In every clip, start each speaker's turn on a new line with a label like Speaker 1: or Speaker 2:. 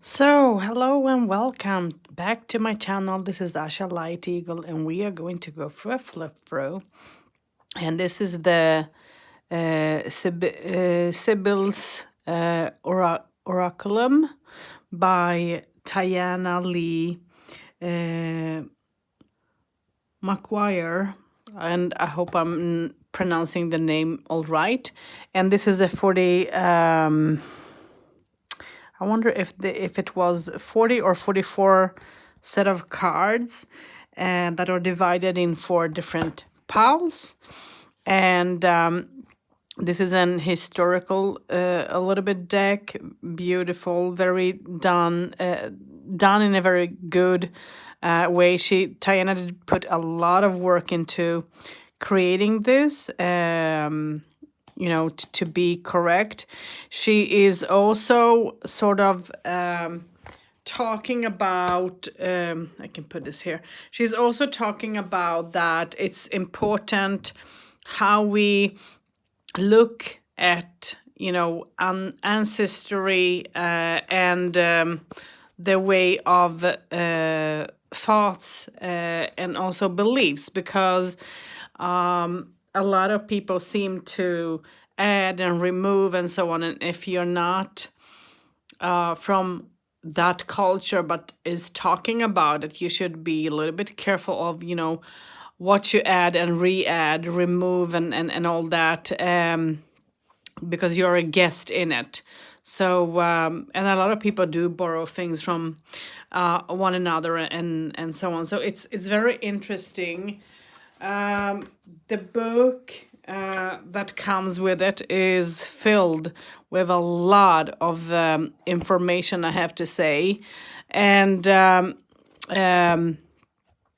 Speaker 1: So, hello and welcome back to my channel. This is Asha Light Eagle, and we are going to go for a flip through. And this is the Sibyls Oraculum by Tayanah Lee Mcquillar, and I hope I'm pronouncing the name all right. And this is a 40. I wonder if it was 40 or 44 set of cards, and that are divided in four different piles. And this is an historical, a little bit deck, beautiful, very done in a very good way. Tayanah did put a lot of work into creating this. To be correct. She is also sort of talking about, I can put this here. She's also talking about that it's important how we look at, ancestry and the way of thoughts and also beliefs, because a lot of people seem to add and remove and so on. And if you're not from that culture but is talking about it, you should be a little bit careful of, what you add and re-add, remove and all that, because you're a guest in it. So, and a lot of people do borrow things from one another and so on. So it's very interesting. The book that comes with it is filled with a lot of information, I have to say. And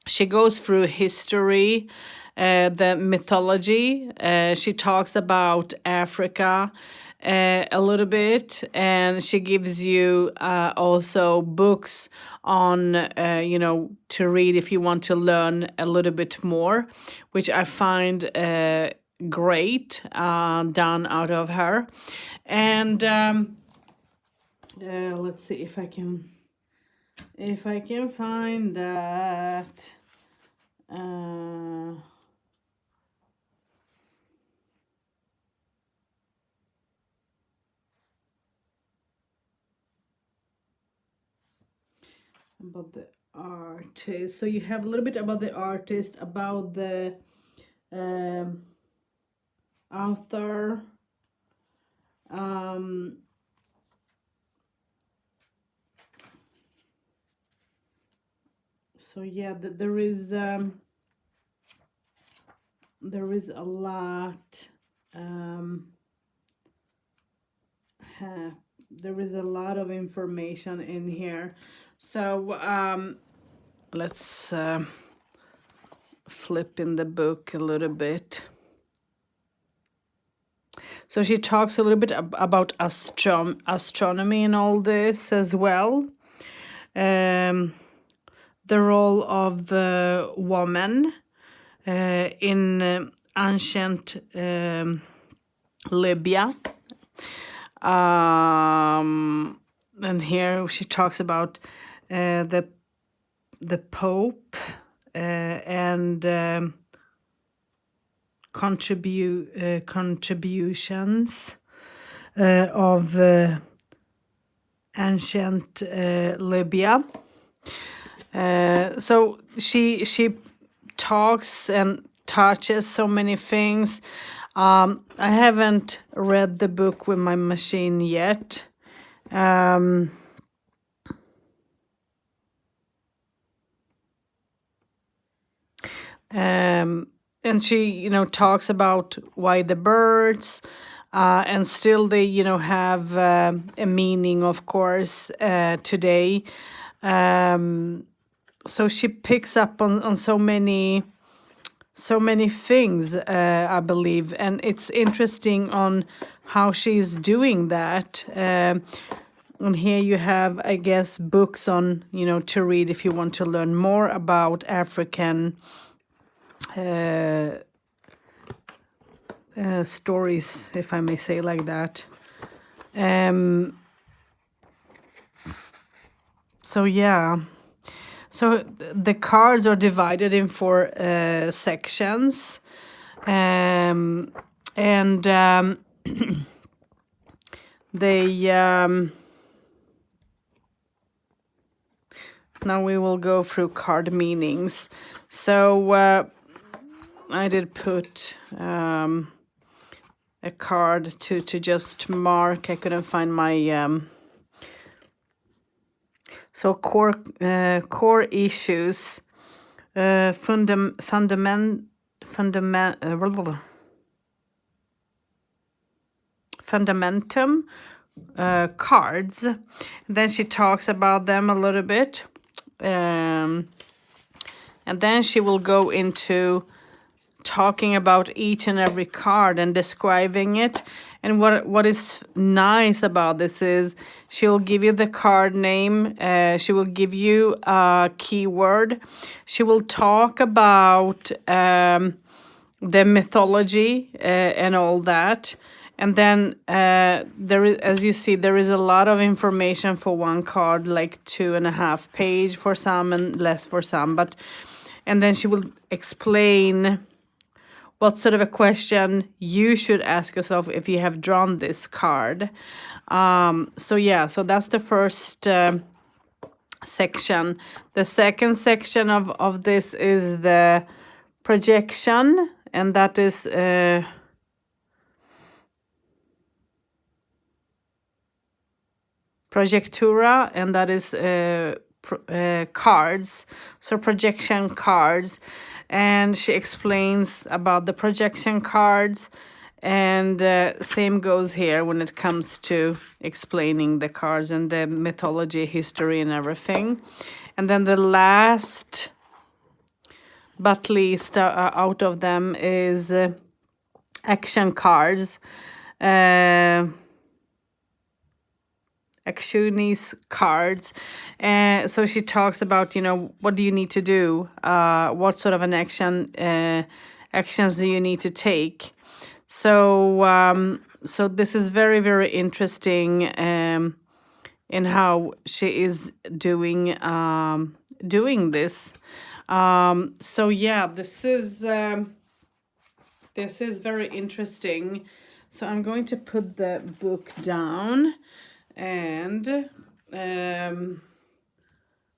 Speaker 1: she goes through history, the mythology. She talks about Africa a little bit, and she gives you also books on, to read if you want to learn a little bit more, which I find great done out of her. And let's see if I can find that. About the artist. So you have a little bit about the artist, about the author. So yeah, there is a lot. There is a lot of information in here. So let's flip in the book a little bit. So she talks a little bit about astronomy and all this as well. The role of the woman in ancient Libya. And here she talks about the Pope and contributions of ancient Libya. So she talks and touches so many things. I haven't read the book with my machine yet. And she, talks about why the birds, and still they, have a meaning, of course, today. So she picks up on so many things, I believe, and it's interesting on how she's doing that. And here you have, I guess, books on, to read if you want to learn more about African stories, if I may say like that. So yeah. So the cards are divided in 4 sections. And they now we will go through card meanings. So I did put a card to just mark. I couldn't find my so core issues, fundamentum, cards. Then she talks about them a little bit, and then she will go into talking about each and every card and describing it. And what is nice about this is she'll give you the card name, she will give you a keyword, she will talk about the mythology and all that. And then there is, as you see, there is a lot of information for one card, like 2.5 page for some and less for some. But and then she will explain what sort of a question you should ask yourself if you have drawn this card. So yeah, so that's the first section. The second section of this is the projection, and that is projectura, and that is cards. So projection cards. And she explains about the projection cards, and same goes here when it comes to explaining the cards and the mythology, history, and everything. And then the last but least out of them is action cards. Actionis cards. So she talks about, what do you need to do? What sort of an actions do you need to take? So so this is very, very interesting in how she is doing this. So yeah, this is very interesting. So I'm going to put the book down. And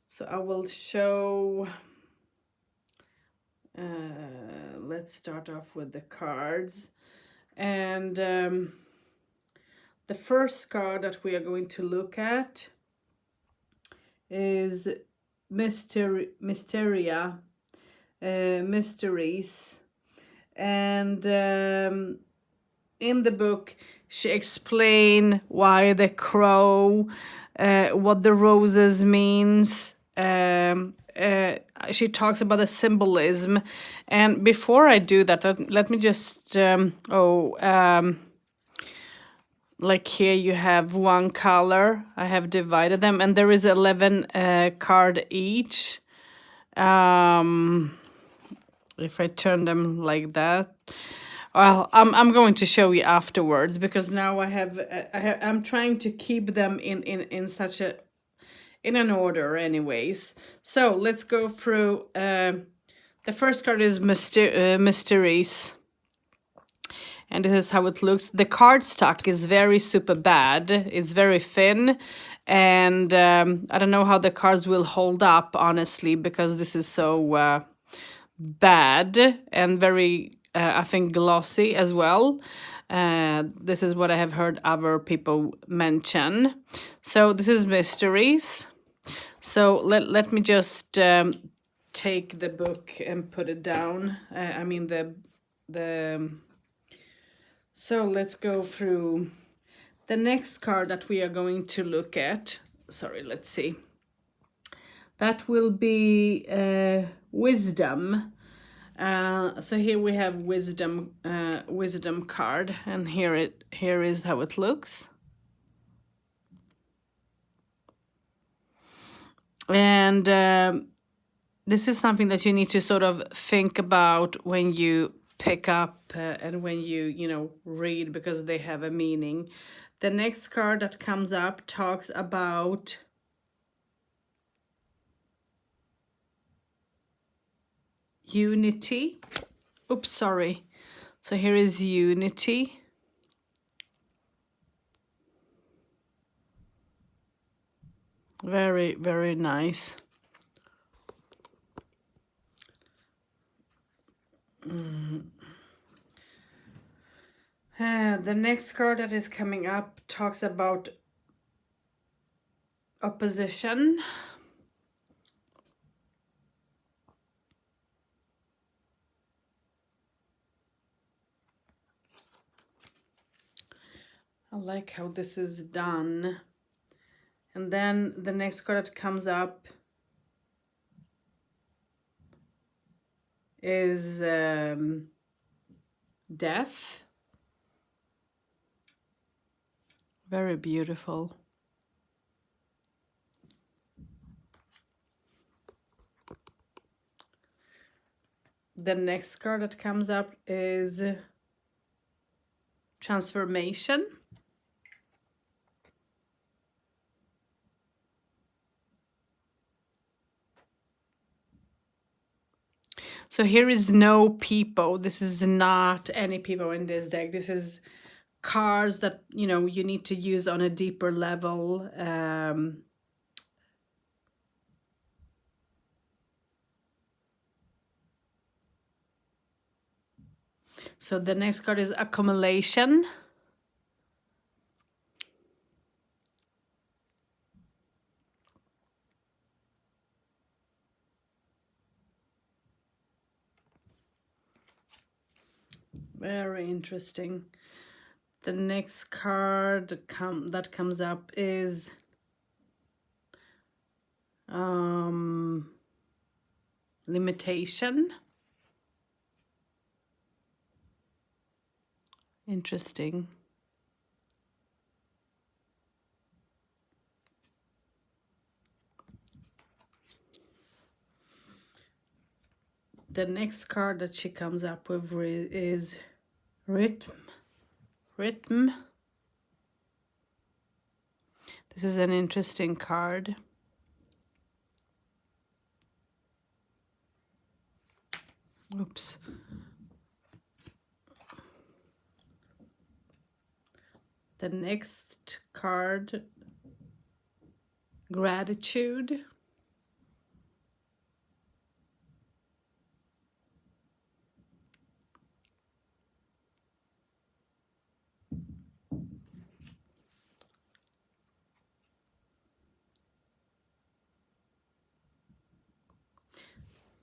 Speaker 1: so I will show, let's start off with the cards. And the first card that we are going to look at is Mysteria, Mysteries. And in the book, she explained why the crow, what the roses means. She talks about the symbolism. And before I do that, let me just, like here you have one color. I have divided them, and there is 11 card each. If I turn them like that. Well, I'm going to show you afterwards, because now I'm trying to keep them in such a in an order anyways. So let's go through. The first card is Mysteries, and this is how it looks. The card stock is very super bad. It's very thin, and I don't know how the cards will hold up, honestly, because this is so bad and very I think glossy as well. This is what I have heard other people mention. So this is Mysteries. So let me just take the book and put it down. I mean the so let's go through the next card that we are going to look at. Sorry, let's see. That will be Wisdom. So here we have wisdom card, and here is how it looks. And this is something that you need to sort of think about when you pick up and when you read, because they have a meaning. The next card that comes up talks about unity. Oops, sorry. So here is unity. Very, very nice. The next card that is coming up talks about opposition. I like how this is done. And then the next card that comes up is death. Very beautiful. The next card that comes up is transformation. So here is no people. This is not any people in this deck. This is cards that, you know, you need to use on a deeper level. So the next card is accumulation. Very interesting. The next card that comes up is limitation. Interesting. The next card that she comes up with is rhythm. This is an interesting card. Oops. The next card, gratitude.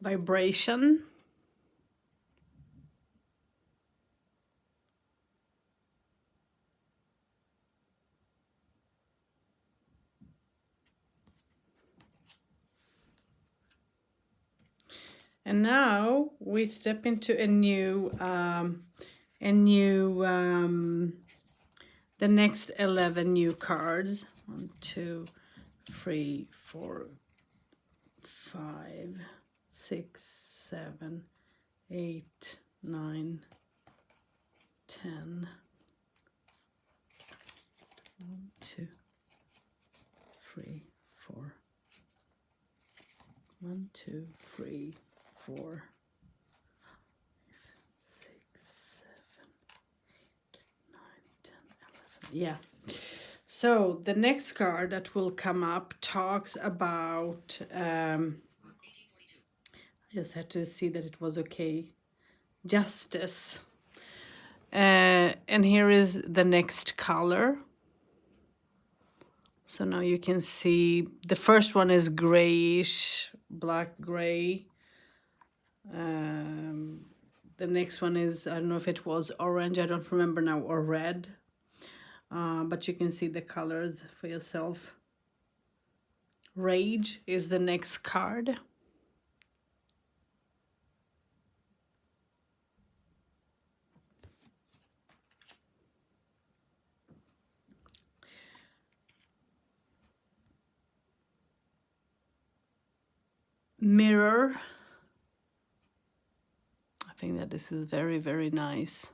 Speaker 1: Vibration. And now we step into the next 11 new cards. 1, 2, 3, 4, 5, 6, 7, 8, 9, 10. 1, 2, 3, 4. 1, 2, 3, 4, 6, 7, 8, 9, 10, 11. Yeah. So the next card that will come up talks about, I just had to see that it was okay, justice. And here is the next color. So now you can see the first one is grayish, black gray. The next one is, I don't know if it was orange, I don't remember now, or red. But you can see the colors for yourself. Rage is the next card. Mirror. I think that this is very, very nice.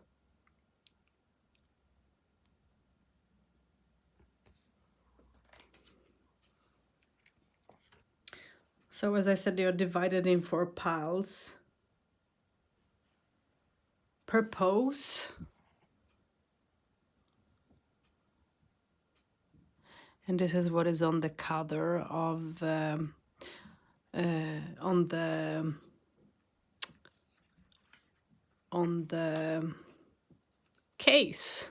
Speaker 1: So as I said, they are divided in 4 piles. propose. And this is what is on the cover of on the case.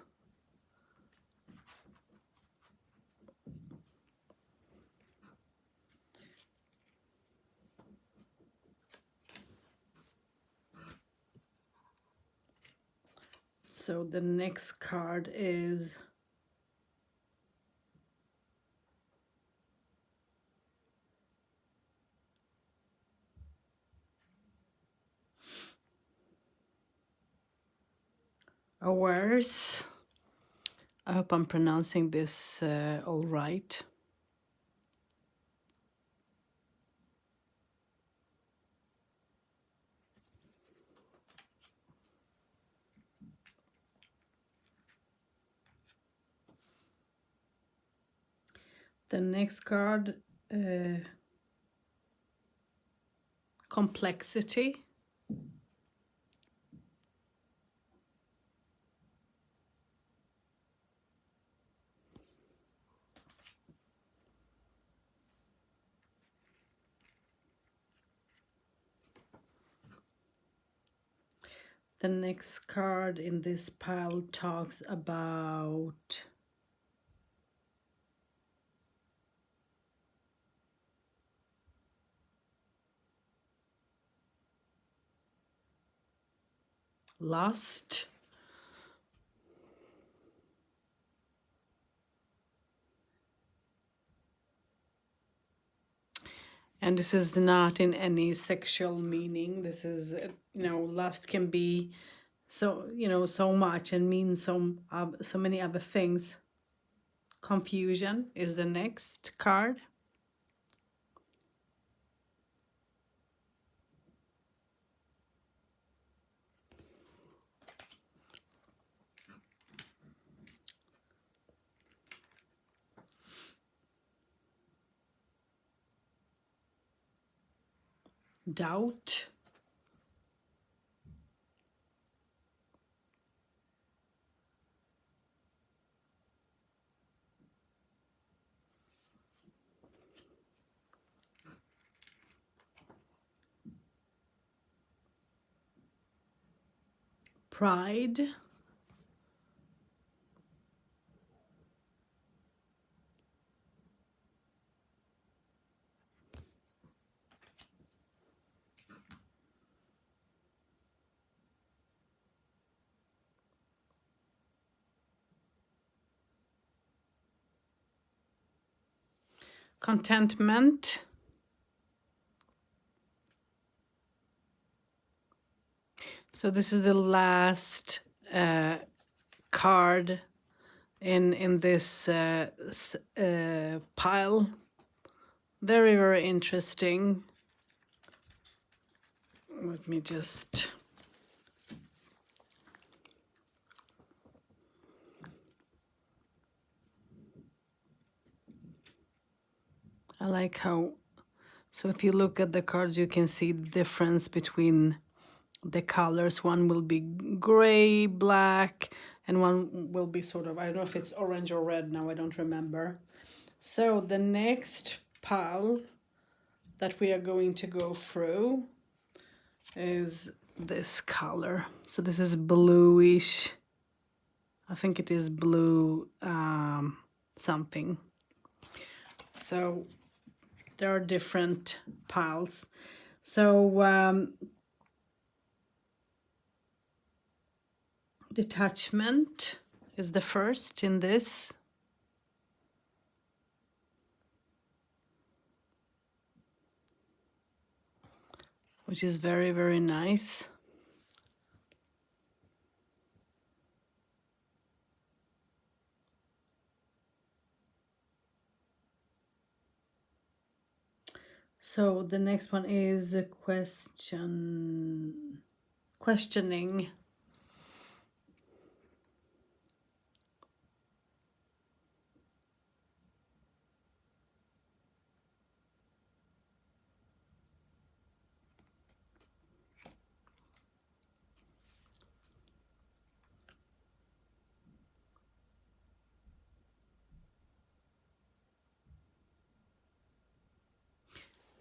Speaker 1: So the next card is awares. I hope I'm pronouncing this all right. The next card, complexity. The next card in this pile talks about lust. And this is not in any sexual meaning. This is, lust can be so, so much and mean so many other things. Confusion is the next card. Doubt. Pride. Contentment. So this is the last card in this pile. Very, very interesting. Let me just... I like how... So if you look at the cards, you can see the difference between the colors. One will be gray, black, and one will be sort of, I don't know if it's orange or red now, I don't remember. So the next pile that we are going to go through is this color. So this is bluish. I think it is blue something. So there are different piles. So detachment is the first in this. Which is very, very nice. So the next one is a questioning.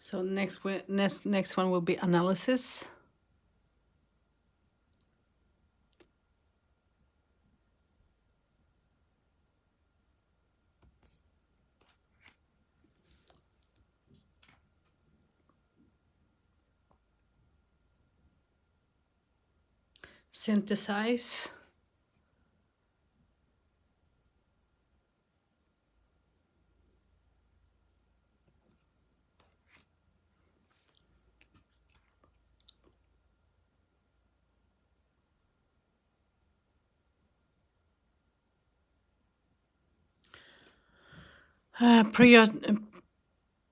Speaker 1: So next one will be analysis. Synthesize.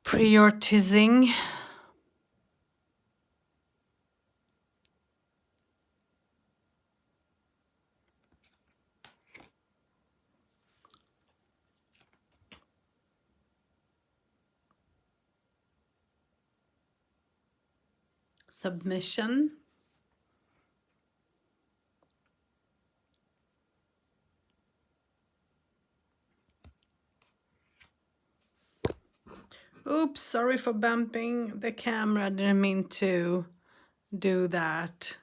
Speaker 1: Prioritizing. Submission. Oops, sorry for bumping the camera. Didn't mean to do that.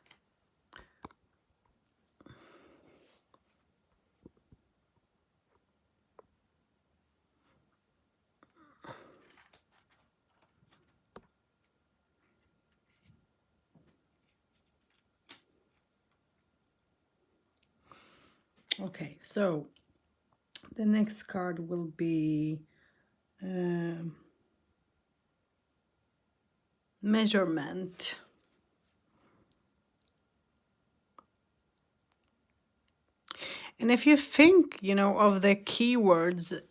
Speaker 1: Okay, so the next card will be measurement. And if you think, of the keywords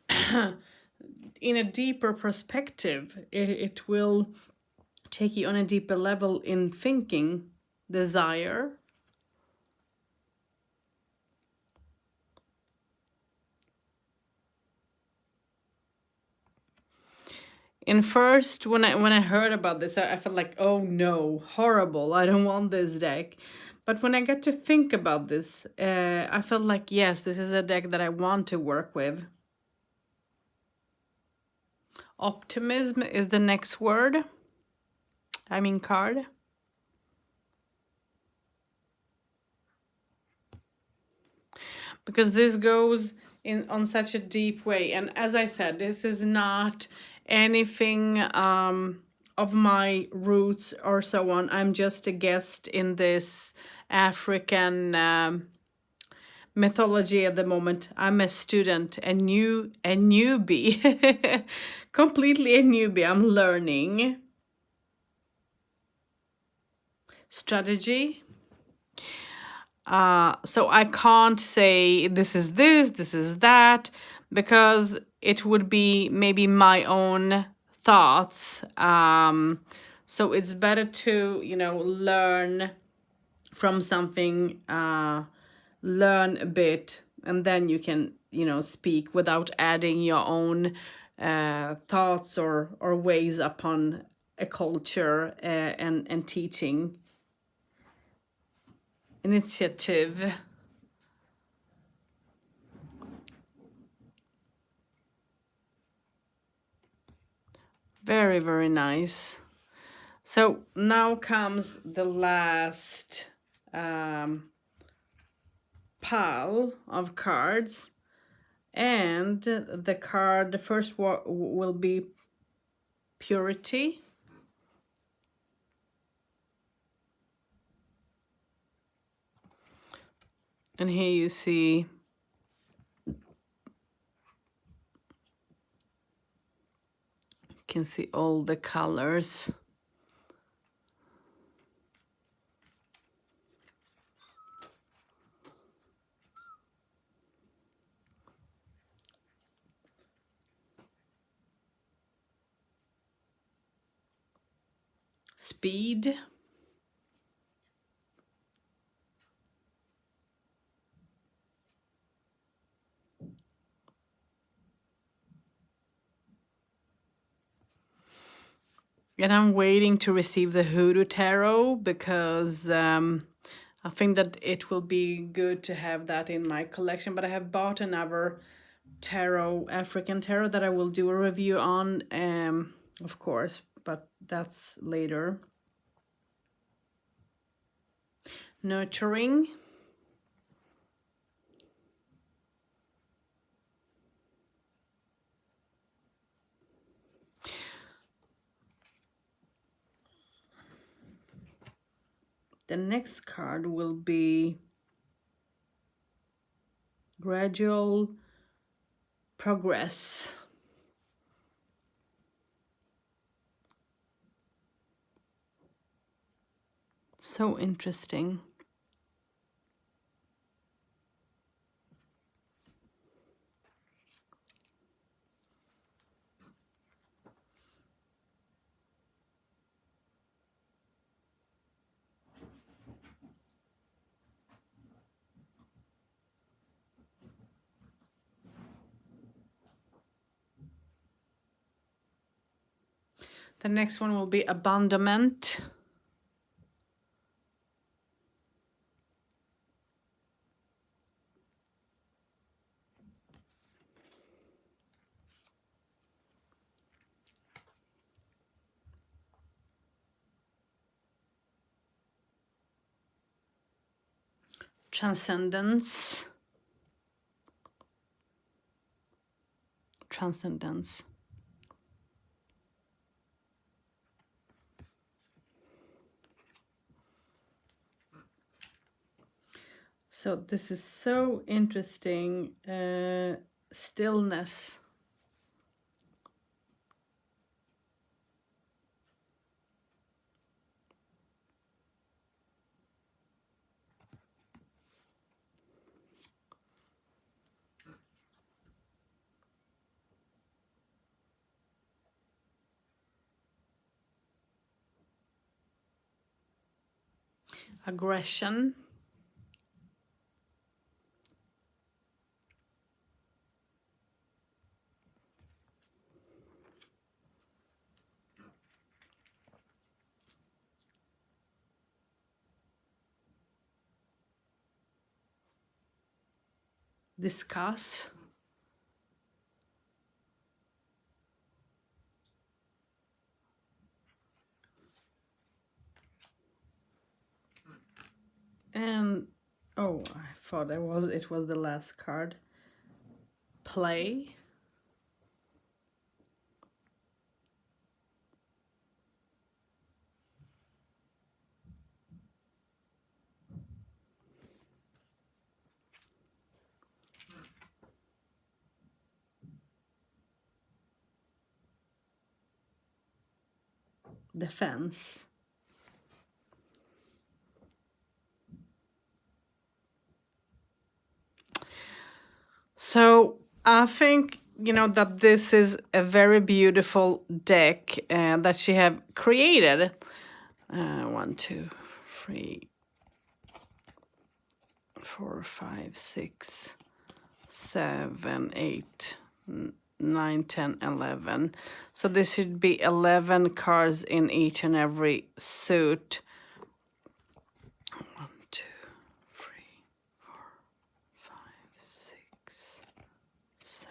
Speaker 1: in a deeper perspective, it will take you on a deeper level in thinking. Desire. And first, when I heard about this, I felt like, oh no, horrible, I don't want this deck. But when I got to think about this, I felt like, yes, this is a deck that I want to work with. Optimism is the next word. Card. Because this goes in on such a deep way. And as I said, this is not anything of my roots or so on. I'm just a guest in this African mythology at the moment. I'm a student, a newbie, completely a newbie. I'm learning. Strategy. So I can't say this is that, because it would be maybe my own thoughts. So it's better to, learn from something, learn a bit, and then you can, speak without adding your own thoughts or ways upon a culture and teaching. Initiative. Very, very nice. So now comes the last pile of cards. And the first one will be purity. And here you see can see all the colors. Speed. And I'm waiting to receive the Hoodoo Tarot, because I think that it will be good to have that in my collection. But I have bought another tarot, African tarot, that I will do a review on, of course. but that's later. Nurturing. The next card will be gradual progress. So interesting. The next one will be abandonment. Transcendence. Transcendence. So this is so interesting. Stillness. Aggression. Discuss. And oh, I thought it was the last card. Play. Defense. So I think, you know, that this is a very beautiful deck that she have created. 1, 2, 3, 4, 5, 6, 7, 8, 9, 10, 11. So this should be 11 cards in each and every suit. 1, 2, 3, 4, 5, 6, 7,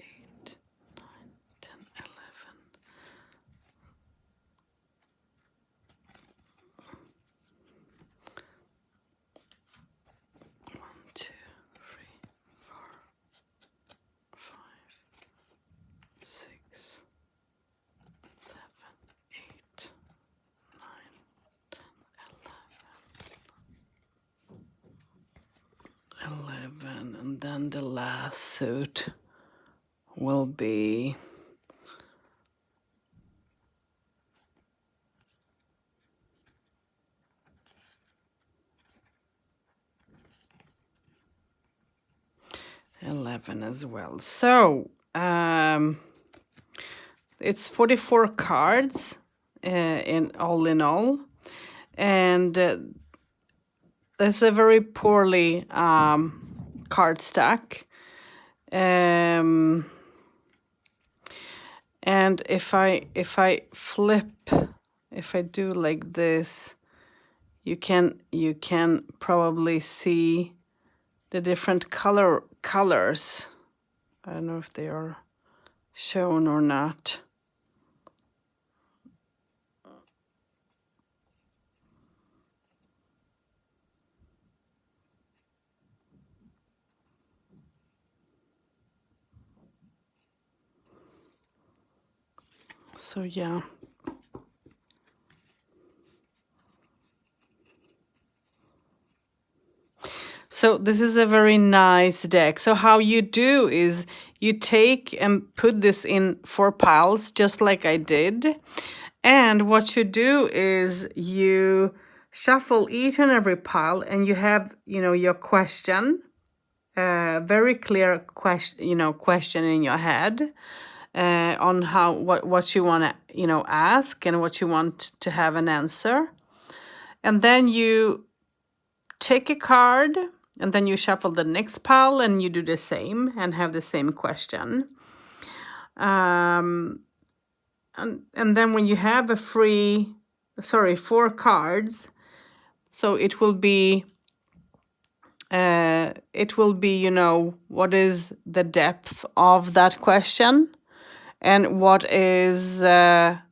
Speaker 1: 8, 9, 10, 11. One, two, three, 4, 5, 6, 7, 8, 9, 10, 11. And then the last suit will be as well. So it's 44 cards in all, and there's a very poorly card stack. And if I flip, if I do like this, you can probably see the different colors. I don't know if they are shown or not. So yeah. So this is a very nice deck. So how you do is you take and put this in 4 piles, just like I did. And what you do is you shuffle each and every pile, and you have, your question, very clear question in your head, on what you want to, ask and what you want to have an answer. And then you take a card, and then you shuffle the next pile, and you do the same and have the same question. And then when you have 4 cards, so it will be, what is the depth of that question, and what is, how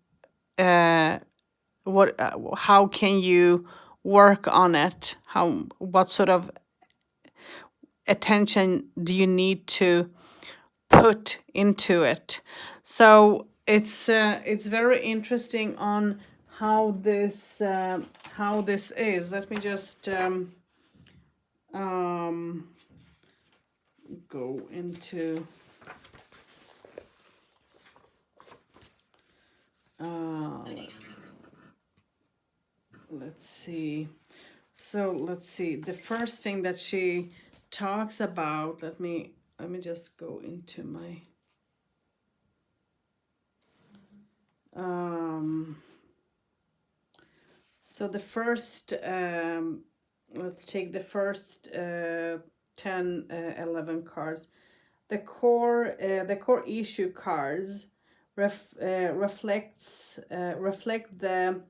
Speaker 1: can you work on it? What sort of attention do you need to put into it? So it's very interesting on how this is. Let me just go into let's see. So let's see. The first thing that she talks about, let me just go into my so the first, let's take the first 10, 11 cards. The core issue cards reflect the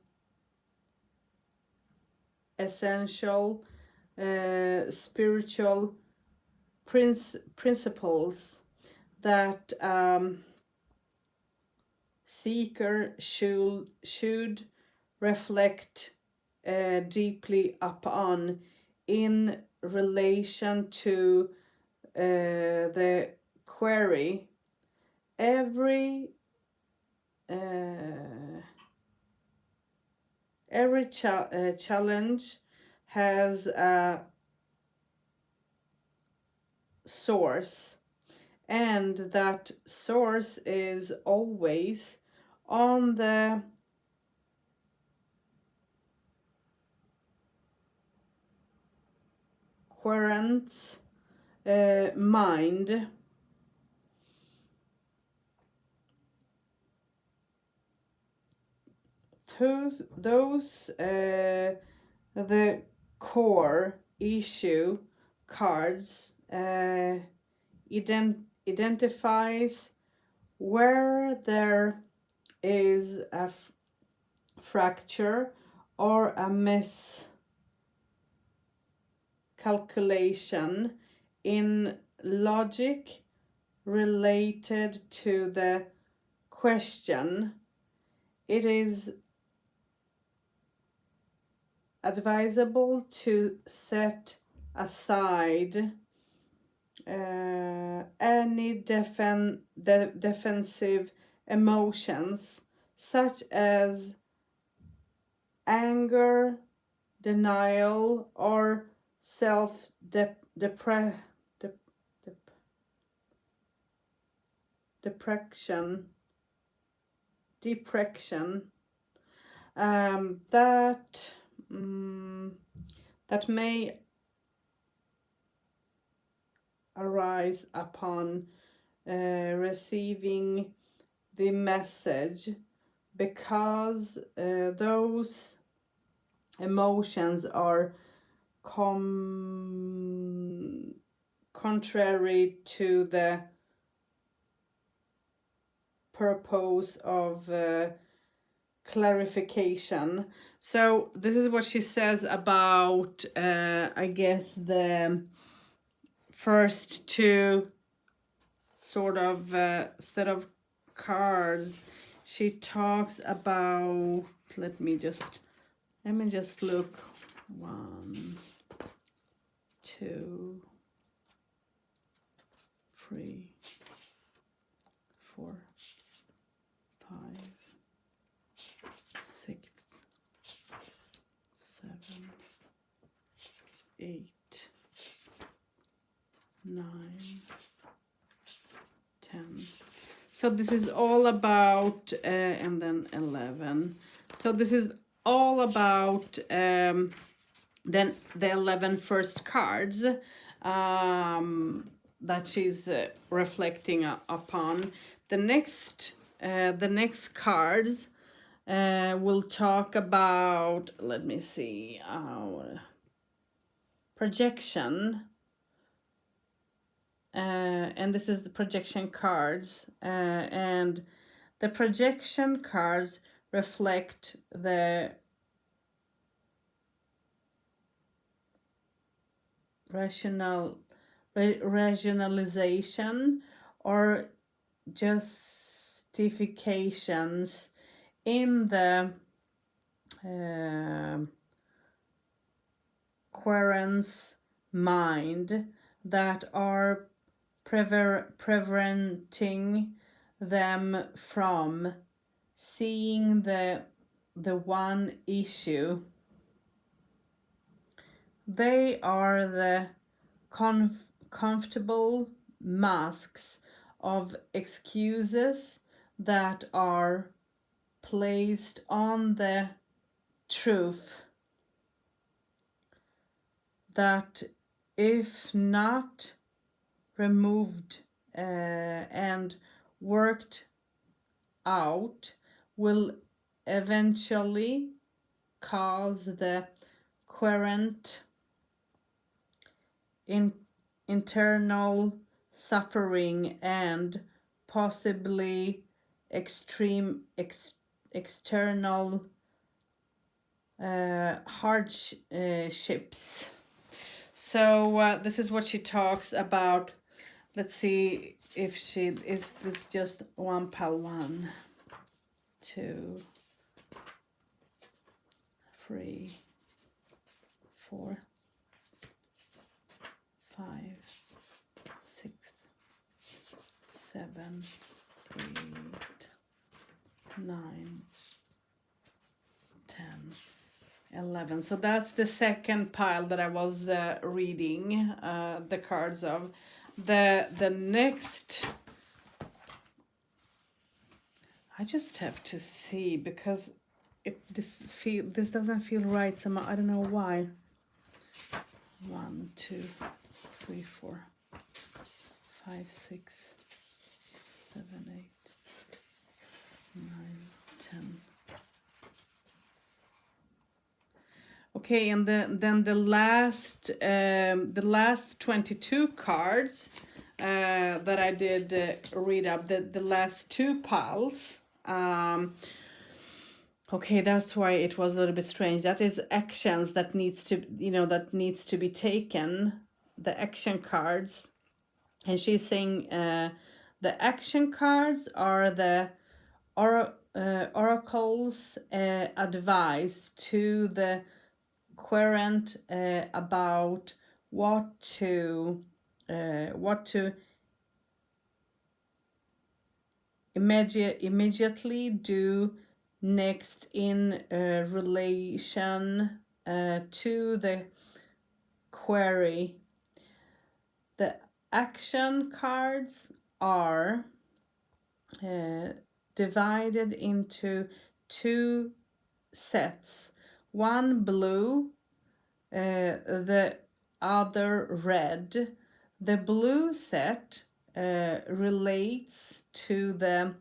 Speaker 1: essential spiritual principles that seeker should reflect deeply upon in relation to the query. Every challenge has a source, and that source is always on the querent's mind. Those the core issue cards identifies where there is a fracture or a miscalculation in logic related to the question. It is advisable to set aside any defensive emotions such as anger, denial, or depression that may arise upon receiving the message, because those emotions are contrary to the purpose of clarification. So this is what she says about I guess the first 2 sort of set of cards. She talks about, let me just look. 1, 2, 3, 4, 5, 8, 9, 10. So this is all about, and then 11. So this is all about then the 11 first cards that she's reflecting upon. The next cards will talk about, let me see, projection. And this is the projection cards, and the projection cards reflect the rationalization or justifications in the querent's mind that are preventing them from seeing the one issue. They are the comfortable masks of excuses that are placed on the truth that, if not removed and worked out, will eventually cause the querent internal suffering and possibly extreme external hardships. So this is what she talks about. Let's see if is this just one pile. 1, 2, 3, 4, 5, 6, 7, 8, 9, 10, 11. So that's the second pile that I was reading the cards of. The next, I just have to see because this doesn't feel right somehow. I don't know why. 1, 2, 3, 4, 5, 6, 7, 8, 9, 10. Okay, and then the last 22 cards that I did read up, the last 2 piles. Okay, that's why it was a little bit strange. That is actions that needs to be taken, the action cards. And she's saying the action cards are the oracle's advice to the querent about what to immediately do next in relation to the query. The action cards are divided into 2 sets. One blue, the other red. The blue set relates to the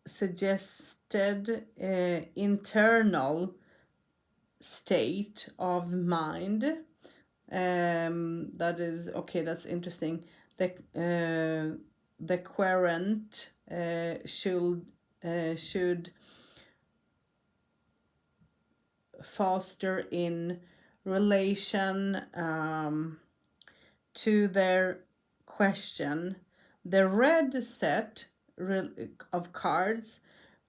Speaker 1: suggested internal state of mind. That is okay. That's interesting. The querent should foster in relation to their question. The red set of cards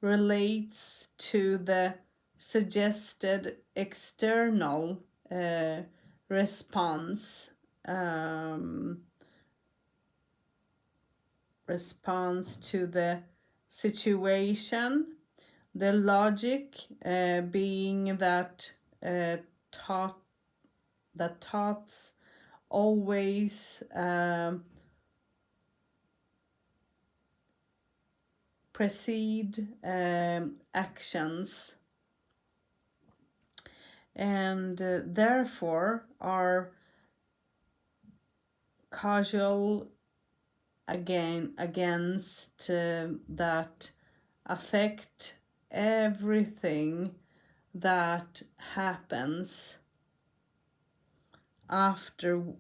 Speaker 1: relates to the suggested external response to the situation. The logic being that thoughts always precede actions, and therefore are causal against that affect everything that happens afterward.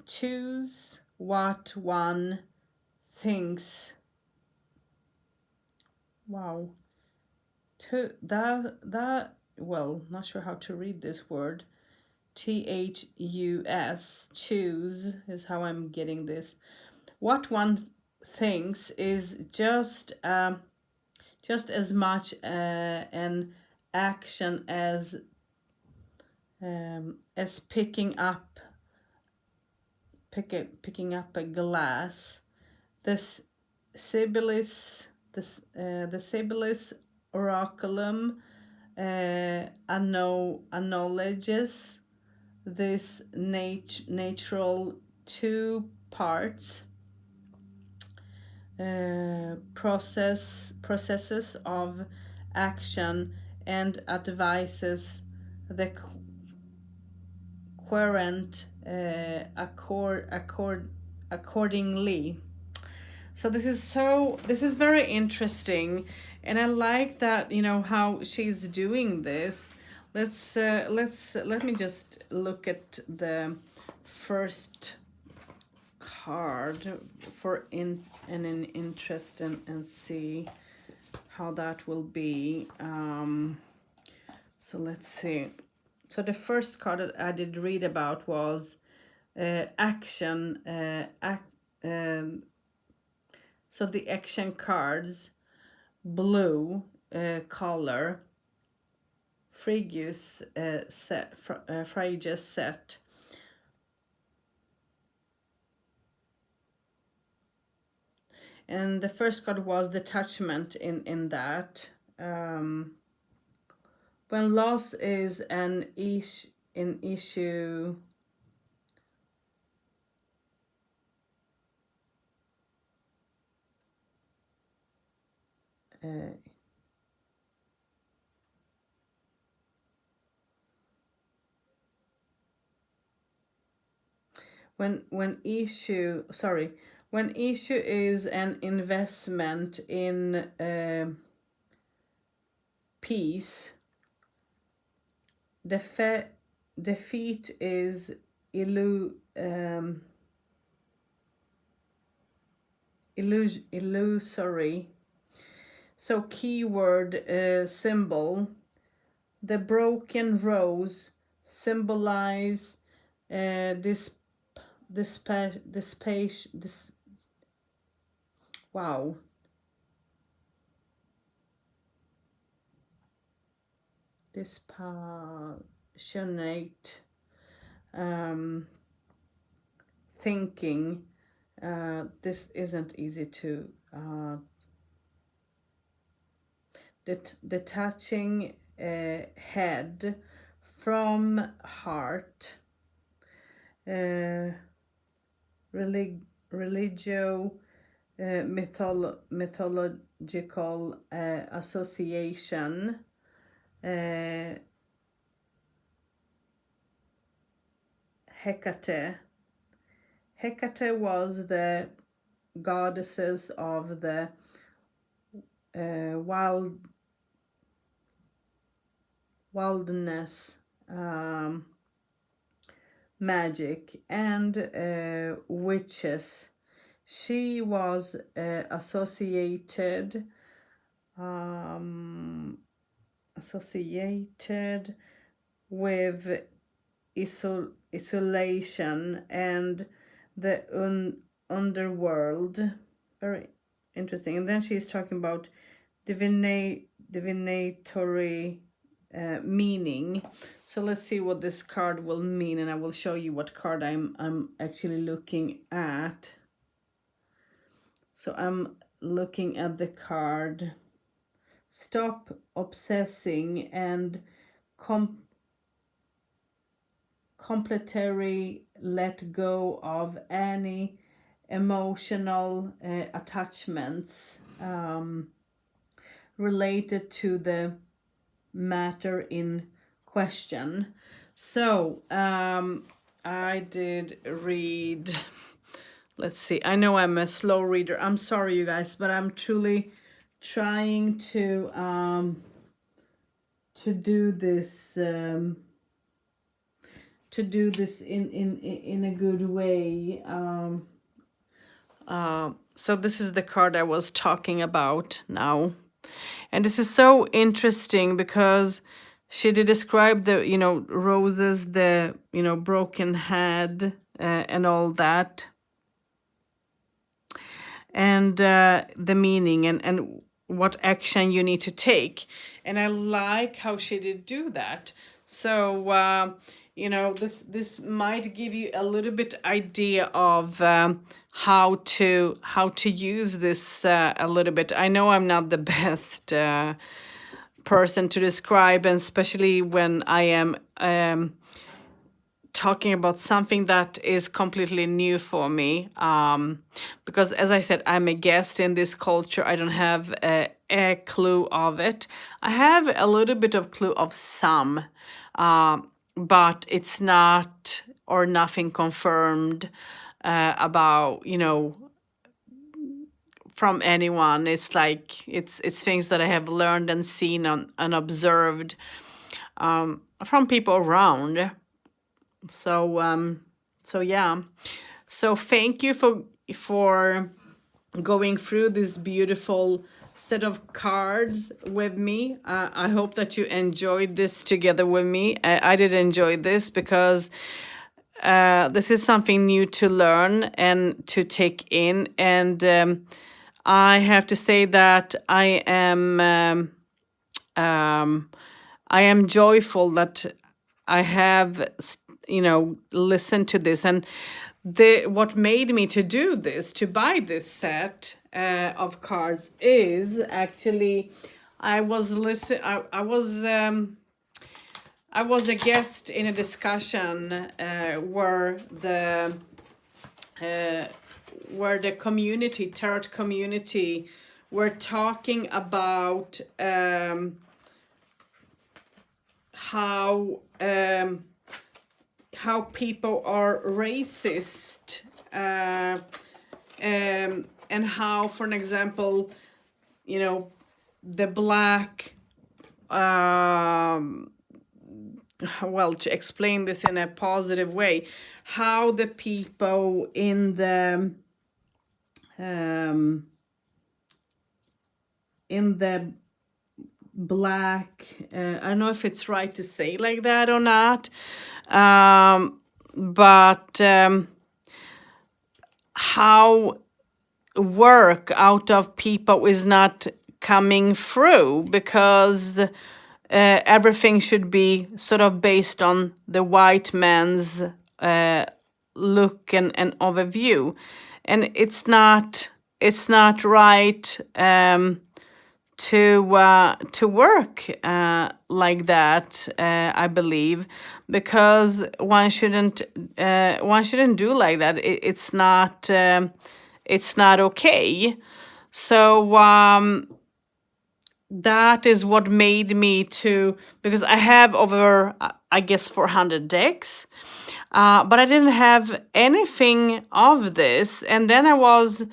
Speaker 1: Choose what one thinks. Wow. Well, not sure how to read this word. THUS, choose is how I'm getting this. What one thinks is just as much an action as picking up a glass. This Sibyls, the Sibyls Oraculum acknowledges this natural two parts processes of action, and advises the querent accordingly. So this is very interesting, and I like that, how she's doing this. Let me just look at the first card for an interest, and see how that will be. So let's see. So the first card that I did read about was action. So the action cards, blue color, Phrygius set. And the first card was detachment in that. When loss is an issue, when issue is an investment in peace, defeat is illusory. So keyword symbol, the broken rose symbolize this wow, dispassionate thinking. This isn't easy to detaching head from heart, mythological association, Hecate. Hecate was the goddesses of the wilderness, magic, and witches. She was associated with isolation and the underworld. Very interesting. And then she's talking about divinatory meaning. So let's see what this card will mean, and I will show you what card I'm actually looking at. So I'm looking at the card. Stop obsessing and completely let go of any emotional attachments related to the matter in question. So I did read, let's see, I know I'm a slow reader, I'm sorry you guys, but I'm truly trying to do this in a good way. So this is the card I was talking about now. And this is so interesting because she did describe the, roses, the, broken head and all that. And the meaning and what action you need to take. And I like how she did do that. So, this might give you a little bit idea of how to use this a little bit. I know I'm not the best person to describe, and especially when I am talking about something that is completely new for me, because as I said, I'm a guest in this culture. I don't have a clue of it. I have a little bit of clue of some, but it's not or nothing confirmed about, from anyone. It's like it's things that I have learned and seen and observed from people around. So yeah. So thank you for going through this beautiful set of cards with me. I hope that you enjoyed this together with me. I did enjoy this because this is something new to learn and to take in. And I have to say that I am joyful that I have listened to this. And what made me to do this, to buy this set of cards, is actually I was a guest in a discussion where the community, tarot community, were talking about how people are racist, and how, for an example, the black, well, to explain this in a positive way, how the people in the black, I don't know if it's right to say like that or not, but how work out of people is not coming through because everything should be sort of based on the white man's look and overview, and it's not right to work like that, I believe, because one shouldn't do like that. It's not okay. So that is what made me to, because I have over I guess 400 decks, but I didn't have anything of this. And then I was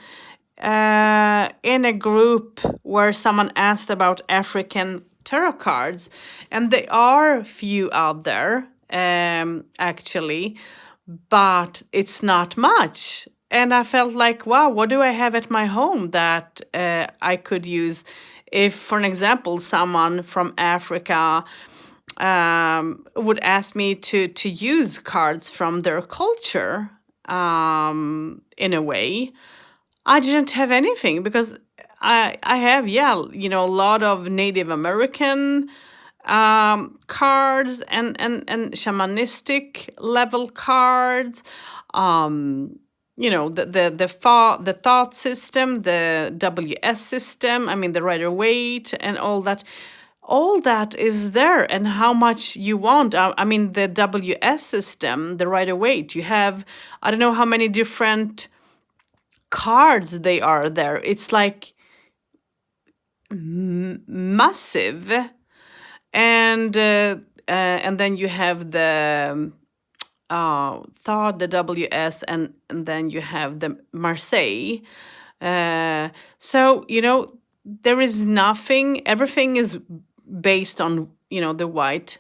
Speaker 1: in a group where someone asked about African tarot cards, and there are few out there, actually, but it's not much. And I felt like, wow, what do I have at my home that I could use? If, for an example, someone from Africa would ask me to use cards from their culture, in a way, I didn't have anything, because I have, a lot of Native American cards and shamanistic level cards, the thought system, the WS system, I mean the rider weight and all that. All that is there, and how much you want. I mean, the WS system, the rider weight, you have, I don't know how many different cards they are there. It's like massive. And then you have the thought, the WS, and then you have the Marseille. So there is nothing. Everything is based on the white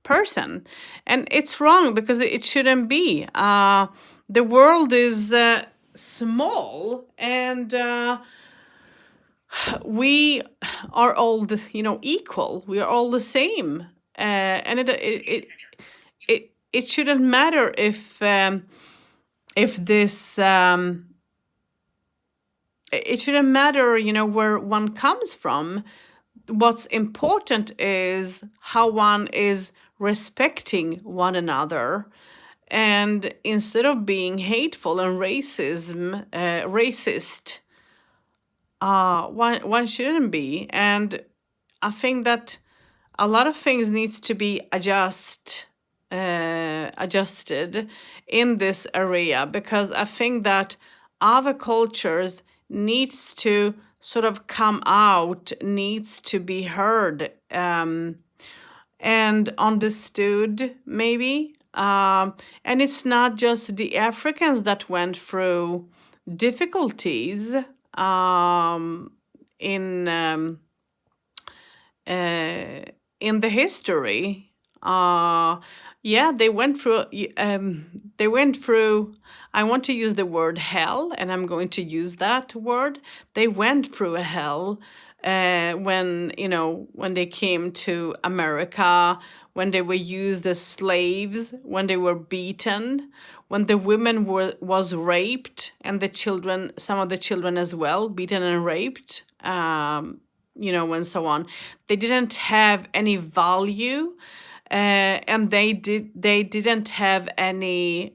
Speaker 1: person, and it's wrong because it shouldn't be. The world is small, and we are all equal. We are all the same, and it shouldn't matter if this it shouldn't matter where one comes from. What's important is how one is respecting one another, and instead of being hateful and racist, one shouldn't be. And I think that a lot of things needs to be adjusted in this area, because I think that other cultures needs to sort of come out, needs to be heard, and understood, maybe. And it's not just the Africans that went through difficulties in the history. Yeah, they went through, I want to use the word hell, and I'm going to use that word. They went through a hell when they came to America, when they were used as slaves, when they were beaten, when the women was raped, and the children, some of the children as well, beaten and raped, and so on. They didn't have any value, and they didn't have any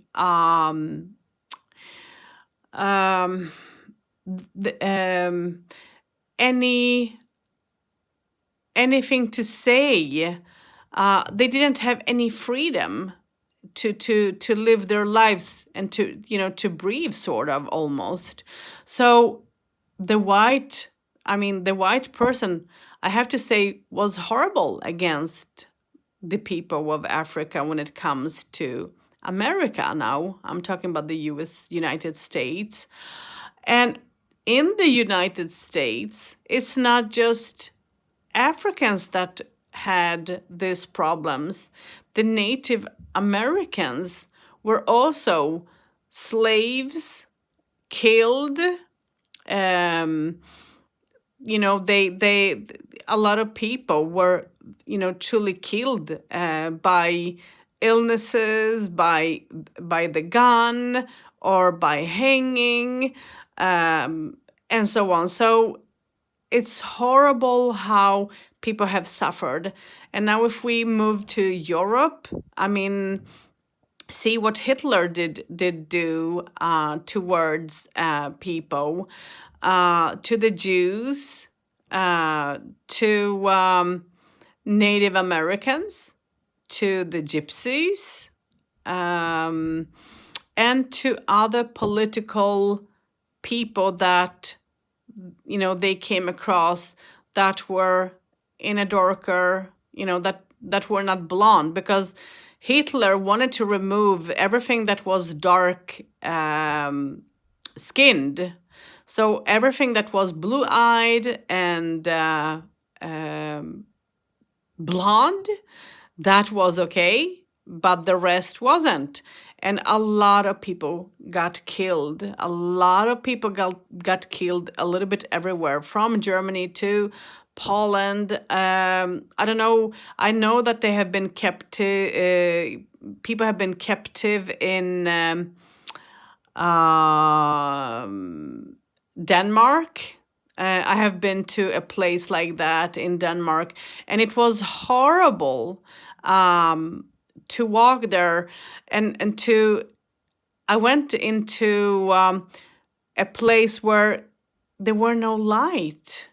Speaker 1: anything to say. They didn't have any freedom to live their lives and to breathe, sort of, almost. So the white person, I have to say, was horrible against the people of Africa when it comes to America. Now I'm talking about the United States. And in the United States, it's not just Africans that had these problems. The Native Americans were also slaves, killed. They a lot of people were truly killed by illnesses, by the gun, or by hanging, and so on. So it's horrible how people have suffered. And now if we move to Europe, I mean, see what Hitler did do towards people, to the Jews, to Native Americans, to the Gypsies, and to other political people that they came across that were in a darker, that were not blonde, because Hitler wanted to remove everything that was dark skinned. So everything that was blue-eyed and blonde, that was okay, but the rest wasn't. And a lot of people got killed. A lot of people got killed a little bit everywhere, from Germany to Poland. I don't know. I know that they have been captive. People have been captive in Denmark. I have been to a place like that in Denmark, and it was horrible to walk there and to I went into a place where there were no light.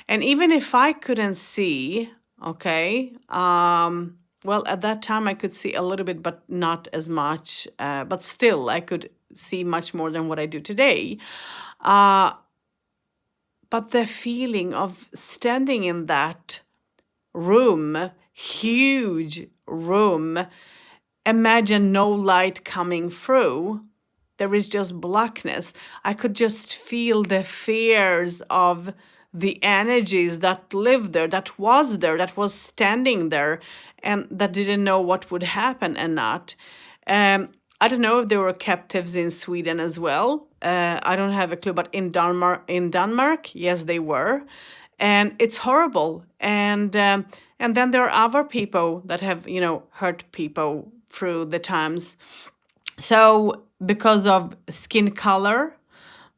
Speaker 1: And even if I couldn't see, okay, well, at that time I could see a little bit, but not as much. But still, I could see much more than what I do today. But the feeling of standing in that room, huge room, imagine no light coming through. There is just blackness. I could just feel the fears of the energies that lived there, that was standing there, and that didn't know what would happen and not. I don't know if there were captives in Sweden as well. I don't have a clue, but in Denmark, yes, they were, and it's horrible. And then there are other people that have, hurt people through the times. So because of skin color,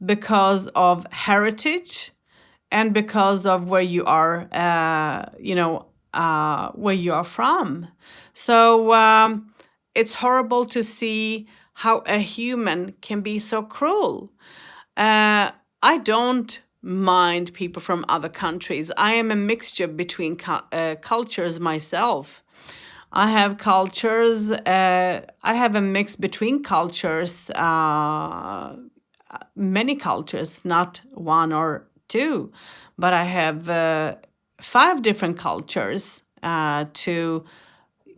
Speaker 1: because of heritage, and because of where you are, where you are from. So it's horrible to see how a human can be so cruel. I don't mind people from other countries. I am a mixture between cultures myself. I have cultures, I have a mix between cultures, many cultures, not one or two, but I have 5 different cultures to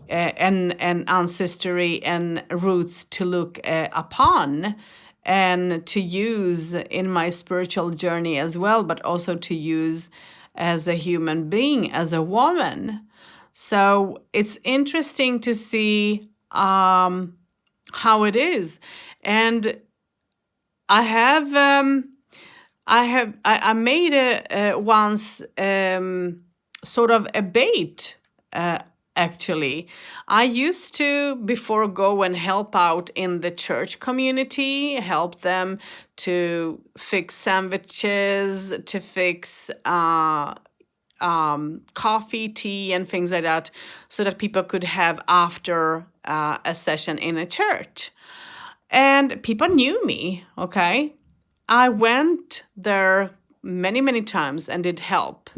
Speaker 1: and ancestry and roots to look upon and to use in my spiritual journey as well, but also to use as a human being, as a woman. So it's interesting to see how it is. And I made a once sort of a bait. Actually, I used to before go and help out in the church community, help them to fix sandwiches, to fix coffee, tea, and things like that, so that people could have after a session in a church. And people knew me, okay? I went there many, many times and did help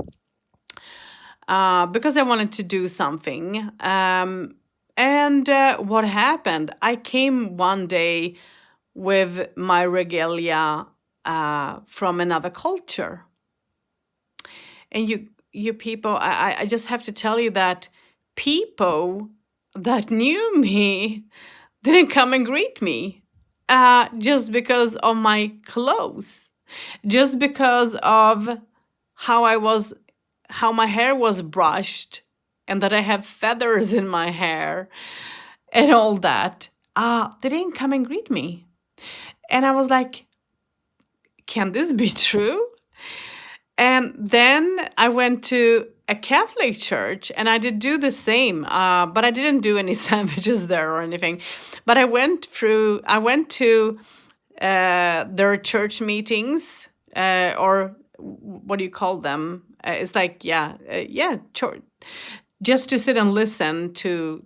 Speaker 1: because I wanted to do something. And what happened? I came one day with my regalia from another culture. And you people, I just have to tell you that people that knew me didn't come and greet me just because of my clothes, just because of how my hair was brushed and that I have feathers in my hair and all that. They didn't come and greet me. And I was like, can this be true? And then I went to a Catholic church and I did do the same, but I didn't do any sandwiches there or anything. But I went to their church meetings, or what do you call them? It's like, church, just to sit and listen to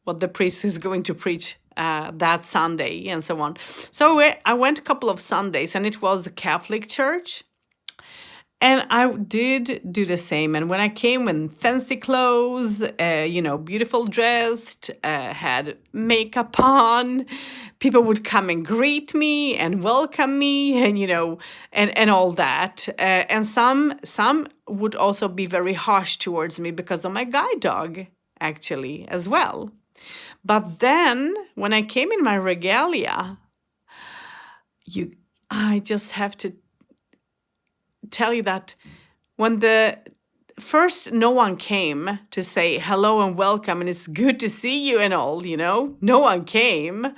Speaker 1: what the priest is going to preach that Sunday and so on. So I went a couple of Sundays and it was a Catholic church. And I did do the same. And when I came in fancy clothes, beautiful dressed, had makeup on, people would come and greet me and welcome me and, and all that. And some would also be very harsh towards me because of my guide dog, actually, as well. But then when I came in my regalia, I just have to tell you that when no one came to say hello and welcome and it's good to see you and all, no one came.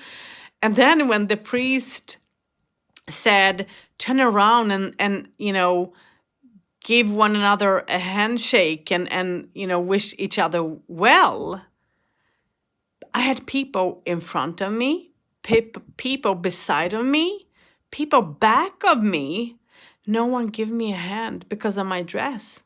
Speaker 1: And then when the priest said, turn around and give one another a handshake and wish each other well, I had people in front of me, people beside of me, people back of me. No one give me a hand because of my dress.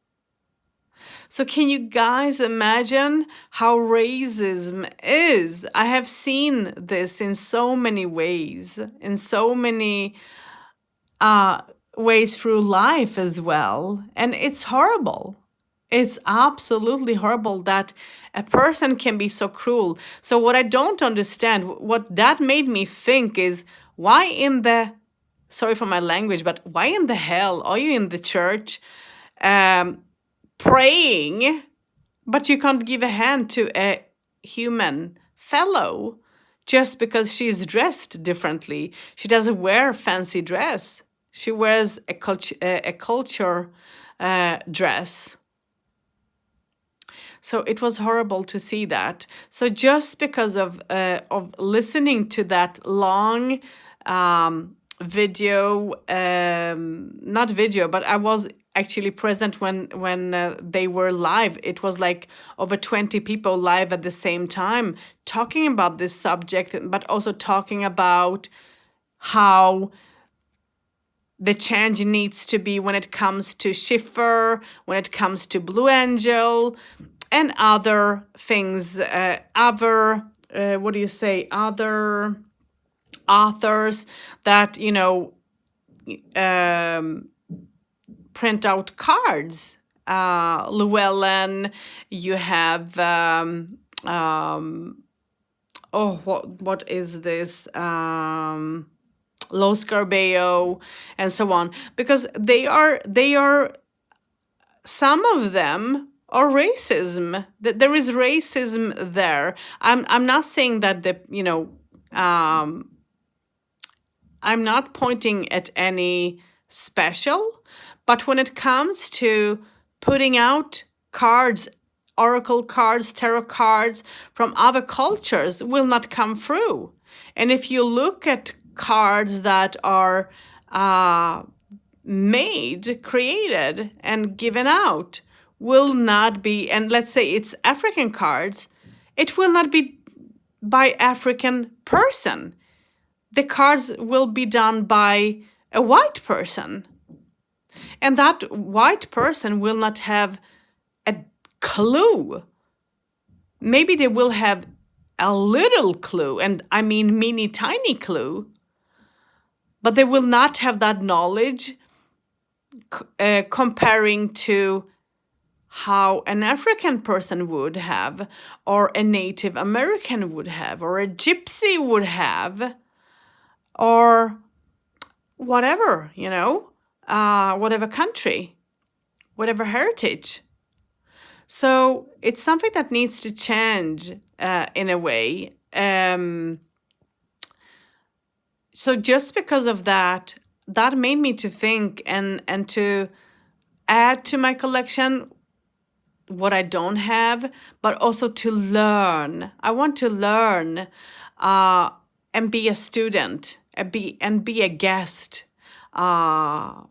Speaker 1: So can you guys imagine how racism is? I have seen this in so many ways, in so many ways through life as well. And it's horrible. It's absolutely horrible that a person can be so cruel. So what I don't understand, what that made me think is, why in the, sorry for my language, but why in the hell are you in the church praying, but you can't give a hand to a human fellow just because she's dressed differently? She doesn't wear fancy dress. She wears a culture dress. So it was horrible to see that. So just because of listening to that long video, not video, but I was actually present when they were live. It was like over 20 people live at the same time talking about this subject, but also talking about how the change needs to be when it comes to Schiffer, when it comes to Blue Angel, and other things, other authors that, print out cards. Llewellyn, you have, what is this? Los Garbeo, and so on, because they are some of them are racism. There is racism there. I'm not saying that I'm not pointing at any special, but when it comes to putting out cards, oracle cards, tarot cards from other cultures, will not come through. And if you look at cards that are created and given out, will not be, and let's say it's African cards, it will not be by African person. The cards will be done by a white person. And that white person will not have a clue. Maybe they will have a little clue, and I mean mini tiny clue, but they will not have that knowledge comparing to how an African person would have, or a Native American would have, or a Gypsy would have, or whatever, whatever country, whatever heritage. So it's something that needs to change in a way. So just because of that made me to think and to add to my collection what I don't have, but also to learn. I want to learn and be a student and be a guest. And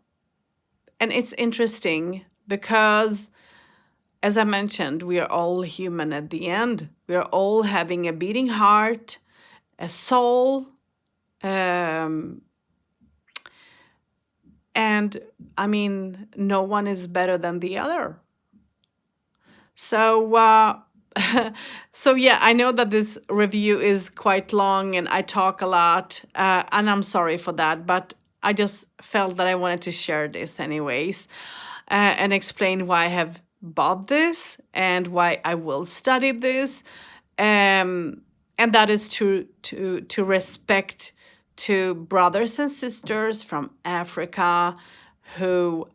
Speaker 1: it's interesting because, as I mentioned, we are all human at the end. We are all having a beating heart, a soul, and I mean, no one is better than the other. So, so yeah, I know that this review is quite long and I talk a lot, and I'm sorry for that, but I just felt that I wanted to share this anyways, and explain why I have bought this and why I will study this, and that is to respect to brothers and sisters from Africa who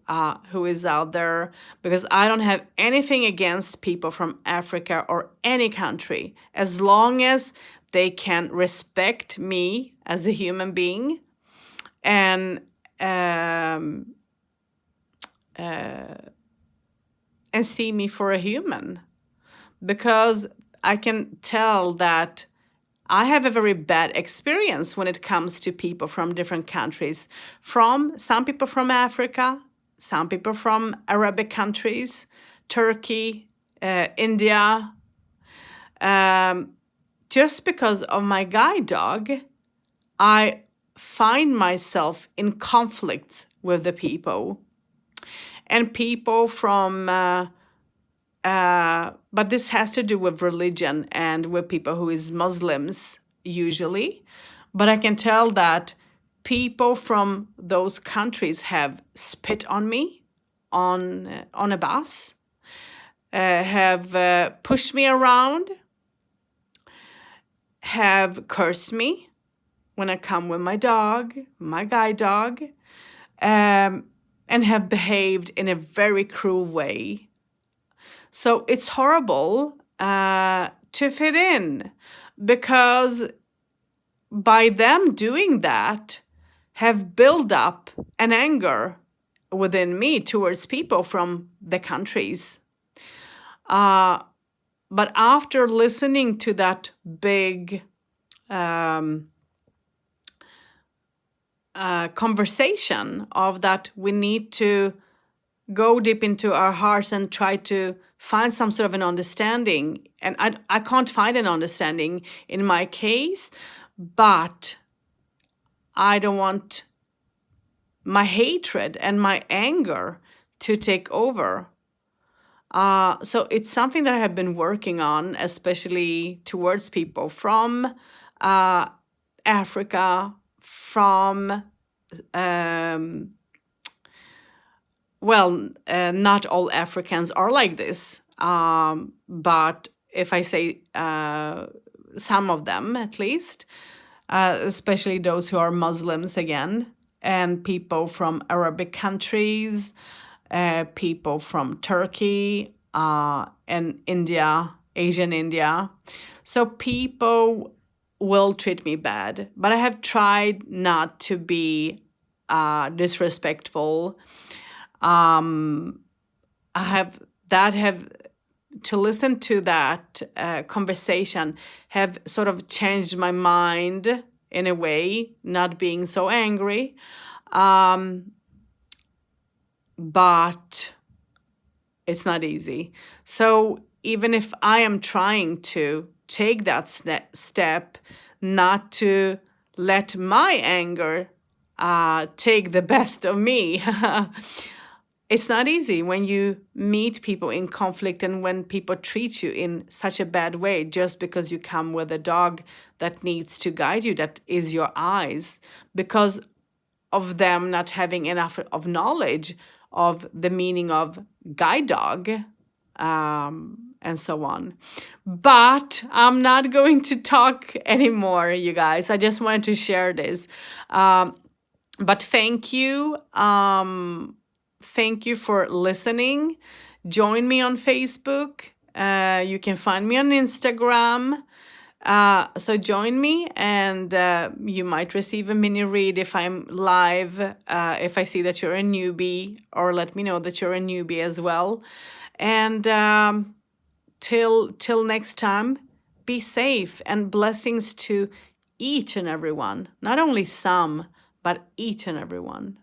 Speaker 1: is out there, because I don't have anything against people from Africa or any country, as long as they can respect me as a human being and see me for a human, because I can tell that I have a very bad experience when it comes to people from different countries, from some people from Africa, some people from Arabic countries, Turkey, India. Just because of my guide dog, I find myself in conflicts with the people. And people from But this has to do with religion and with people who is Muslims usually. But I can tell that people from those countries have spit on me on a bus, have pushed me around, have cursed me when I come with my dog, my guide dog, and have behaved in a very cruel way. So it's horrible to fit in, because by them doing that have built up an anger within me towards people from the countries. But after listening to that big conversation of that, we need to go deep into our hearts and try to find some sort of an understanding. And I can't find an understanding in my case, but I don't want my hatred and my anger to take over. So it's something that I have been working on, especially towards people from Africa, from not all Africans are like this, but if I say some of them at least, especially those who are Muslims again, and people from Arabic countries, people from Turkey and India, Asian India. So people will treat me bad, but I have tried not to be disrespectful. To listen to that conversation have sort of changed my mind in a way, not being so angry. But it's not easy. So even if I am trying to take that step, not to let my anger take the best of me, it's not easy when you meet people in conflict and when people treat you in such a bad way just because you come with a dog that needs to guide you, that is your eyes, because of them not having enough of knowledge of the meaning of guide dog, and so on. But I'm not going to talk anymore, you guys. I just wanted to share this. But thank you. Thank you for listening. Join me on Facebook. You can find me on Instagram. So join me, and you might receive a mini read if I'm live, if I see that you're a newbie, or let me know that you're a newbie as well. And till next time, be safe, and blessings to each and every one. Not only some, but each and every one.